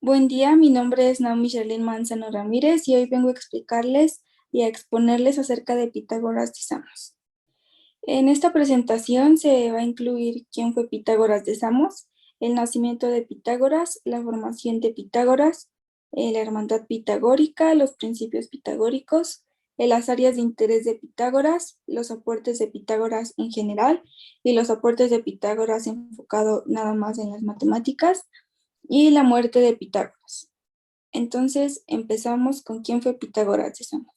Buen día, mi nombre es Naomi Sherlyn Manzano Ramírez y hoy vengo a explicarles y a exponerles acerca de Pitágoras de Samos. En esta presentación se va a incluir quién fue Pitágoras de Samos, el nacimiento de Pitágoras, la formación de Pitágoras, la hermandad pitagórica, los principios pitagóricos, las áreas de interés de Pitágoras, los aportes de Pitágoras en general y los aportes de Pitágoras enfocado nada más en las matemáticas y la muerte de Pitágoras. Entonces empezamos con quién fue Pitágoras de Samos.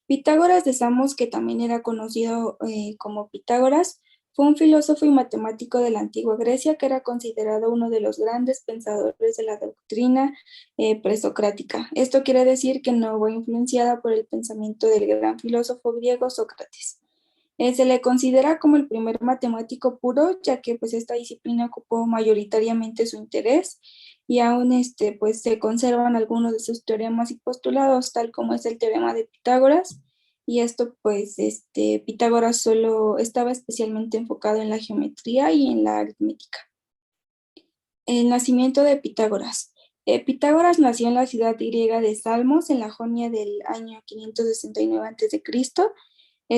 Pitágoras de Samos, que también era conocido como Pitágoras, fue un filósofo y matemático de la antigua Grecia que era considerado uno de los grandes pensadores de la doctrina presocrática. Esto quiere decir que no fue influenciada por el pensamiento del gran filósofo griego Sócrates. Se le considera como el primer matemático puro, ya que pues esta disciplina ocupó mayoritariamente su interés y aún pues se conservan algunos de sus teoremas y postulados, tal como es el teorema de Pitágoras, y esto pues Pitágoras solo estaba especialmente enfocado en la geometría y en la aritmética. El nacimiento de Pitágoras. Pitágoras nació en la ciudad griega de Salmos, en la Jonia del año 569 a.C.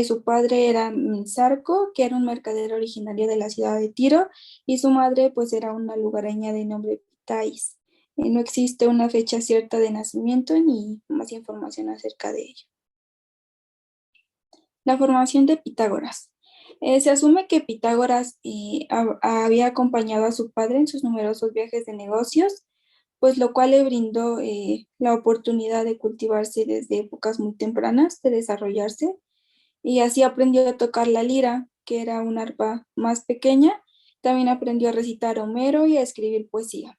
Su padre era Misarco, que era un mercader originario de la ciudad de Tiro, y su madre pues era una lugareña de nombre Pitais. No existe una fecha cierta de nacimiento ni más información acerca de ello. La formación de Pitágoras. Se asume que Pitágoras había acompañado a su padre en sus numerosos viajes de negocios, pues lo cual le brindó la oportunidad de cultivarse desde épocas muy tempranas, de desarrollarse, y así aprendió a tocar la lira, que era una arpa más pequeña. También aprendió a recitar Homero y a escribir poesía.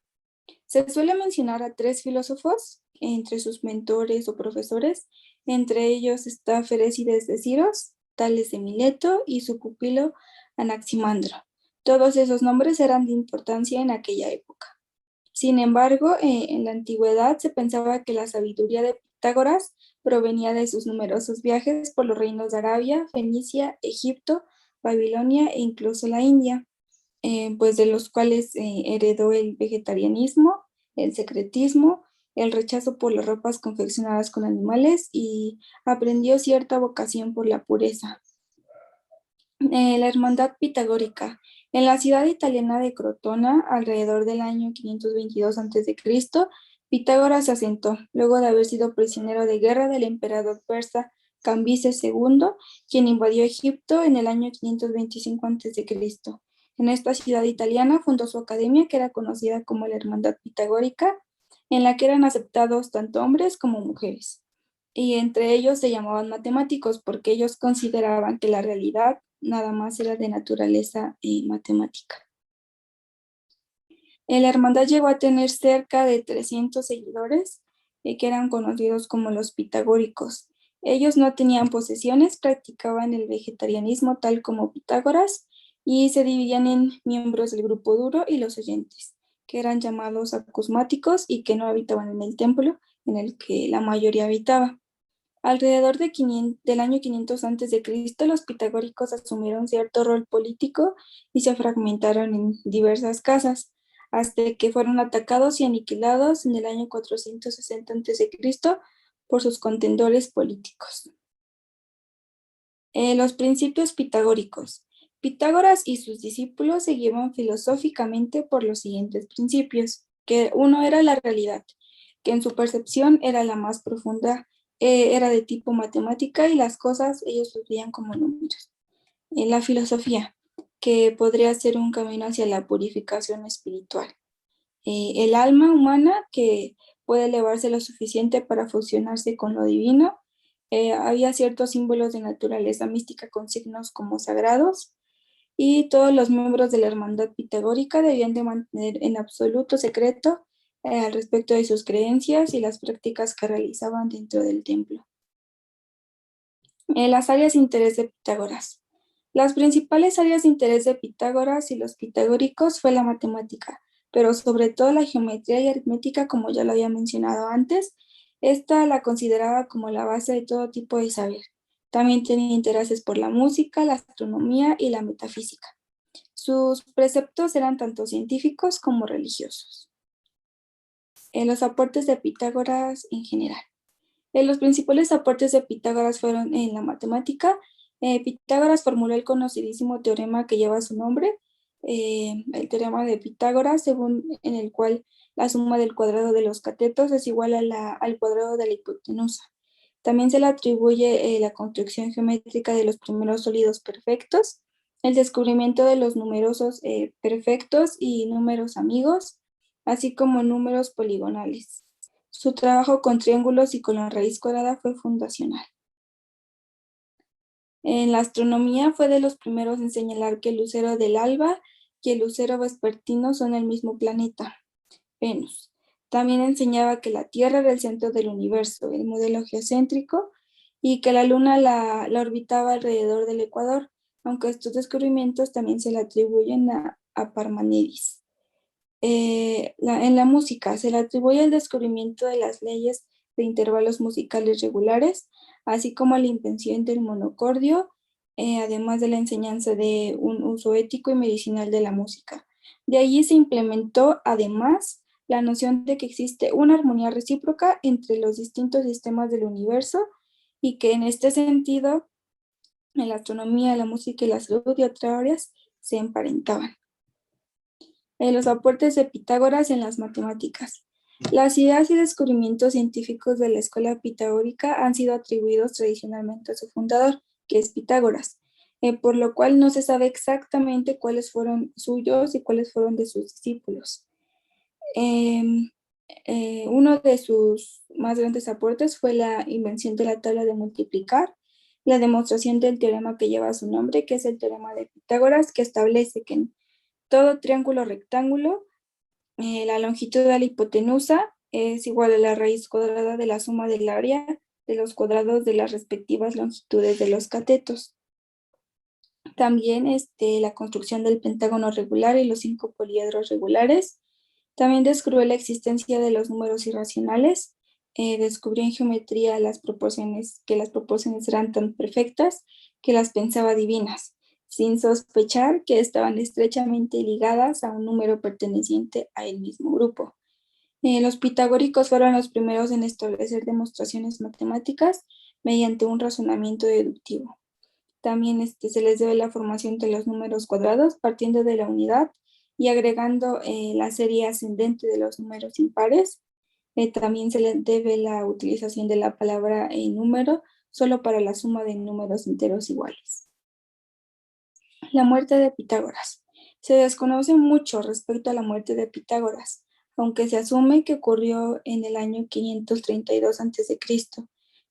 Se suele mencionar a tres filósofos entre sus mentores o profesores. Entre ellos está Ferécides de Siros, Tales de Mileto y su pupilo Anaximandro. Todos esos nombres eran de importancia en aquella época. Sin embargo, en la antigüedad se pensaba que la sabiduría de Pitágoras provenía de sus numerosos viajes por los reinos de Arabia, Fenicia, Egipto, Babilonia e incluso la India, pues de los cuales heredó el vegetarianismo, el secretismo, el rechazo por las ropas confeccionadas con animales y aprendió cierta vocación por la pureza. La hermandad pitagórica. En la ciudad italiana de Crotona, alrededor del año 522 a.C., Pitágoras se asentó, luego de haber sido prisionero de guerra del emperador persa Cambises II, quien invadió Egipto en el año 525 a.C. En esta ciudad italiana fundó su academia, que era conocida como la Hermandad Pitagórica, en la que eran aceptados tanto hombres como mujeres. Y entre ellos se llamaban matemáticos porque ellos consideraban que la realidad nada más era de naturaleza matemática. La hermandad llegó a tener cerca de 300 seguidores que eran conocidos como los pitagóricos. Ellos no tenían posesiones, practicaban el vegetarianismo tal como Pitágoras y se dividían en miembros del grupo duro y los oyentes, que eran llamados acusmáticos y que no habitaban en el templo en el que la mayoría habitaba. Alrededor del año 500 a.C., los pitagóricos asumieron cierto rol político y se fragmentaron en diversas casas, hasta que fueron atacados y aniquilados en el año 460 a.C. por sus contendores políticos. Los principios pitagóricos. Pitágoras y sus discípulos se guiaban filosóficamente por los siguientes principios, que uno era la realidad, que en su percepción era la más profunda, era de tipo matemática y las cosas ellos los veían como números. La filosofía, que podría ser un camino hacia la purificación espiritual. El alma humana, que puede elevarse lo suficiente para fusionarse con lo divino. Había ciertos símbolos de naturaleza mística con signos como sagrados, y todos los miembros de la hermandad pitagórica debían de mantener en absoluto secreto al respecto de sus creencias y las prácticas que realizaban dentro del templo. Las áreas de interés de Pitágoras. Las principales áreas de interés de Pitágoras y los pitagóricos fue la matemática, pero sobre todo la geometría y aritmética, como ya lo había mencionado antes. Esta la consideraba como la base de todo tipo de saber. También tenía intereses por la música, la astronomía y la metafísica. Sus preceptos eran tanto científicos como religiosos. Los aportes de Pitágoras en general. Los principales aportes de Pitágoras fueron en la matemática. Pitágoras formuló el conocidísimo teorema que lleva su nombre, el teorema de Pitágoras, según en el cual la suma del cuadrado de los catetos es igual al cuadrado de la hipotenusa. También se le atribuye la construcción geométrica de los primeros sólidos perfectos, el descubrimiento de los numerosos perfectos y números amigos, así como números poligonales. Su trabajo con triángulos y con la raíz cuadrada fue fundacional. En la astronomía fue de los primeros en señalar que el lucero del alba y el lucero vespertino son el mismo planeta, Venus. También enseñaba que la Tierra era el centro del universo, el modelo geocéntrico, y que la Luna la orbitaba alrededor del ecuador, aunque estos descubrimientos también se le atribuyen a Parmenides. En la música se le atribuye el descubrimiento de las leyes de intervalos musicales regulares, así como la invención del monocordio, además de la enseñanza de un uso ético y medicinal de la música. De allí se implementó además la noción de que existe una armonía recíproca entre los distintos sistemas del universo y que en este sentido, en la astronomía, la música y la salud y otras áreas se emparentaban. Los aportes de Pitágoras en las matemáticas. Las ideas y descubrimientos científicos de la escuela pitagórica han sido atribuidos tradicionalmente a su fundador, que es Pitágoras, por lo cual no se sabe exactamente cuáles fueron suyos y cuáles fueron de sus discípulos. Uno de sus más grandes aportes fue la invención de la tabla de multiplicar, la demostración del teorema que lleva su nombre, que es el teorema de Pitágoras, que establece que en todo triángulo rectángulo, la longitud de la hipotenusa es igual a la raíz cuadrada de la suma del área de los cuadrados de las respectivas longitudes de los catetos. También la construcción del pentágono regular y los 5 poliedros regulares. También descubrió la existencia de los números irracionales. Descubrió en geometría que las proporciones eran tan perfectas que las pensaba divinas, sin sospechar que estaban estrechamente ligadas a un número perteneciente a el mismo grupo. Los pitagóricos fueron los primeros en establecer demostraciones matemáticas mediante un razonamiento deductivo. También se les debe la formación de los números cuadrados partiendo de la unidad y agregando la serie ascendente de los números impares. También se les debe la utilización de la palabra número solo para la suma de números enteros iguales. La muerte de Pitágoras. Se desconoce mucho respecto a la muerte de Pitágoras, aunque se asume que ocurrió en el año 532 a.C.,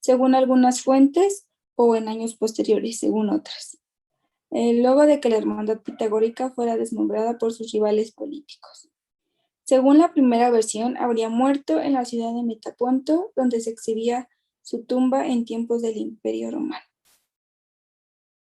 según algunas fuentes, o en años posteriores, según otras, luego de que la hermandad pitagórica fuera desmembrada por sus rivales políticos. Según la primera versión, habría muerto en la ciudad de Metaponto, donde se exhibía su tumba en tiempos del Imperio Romano.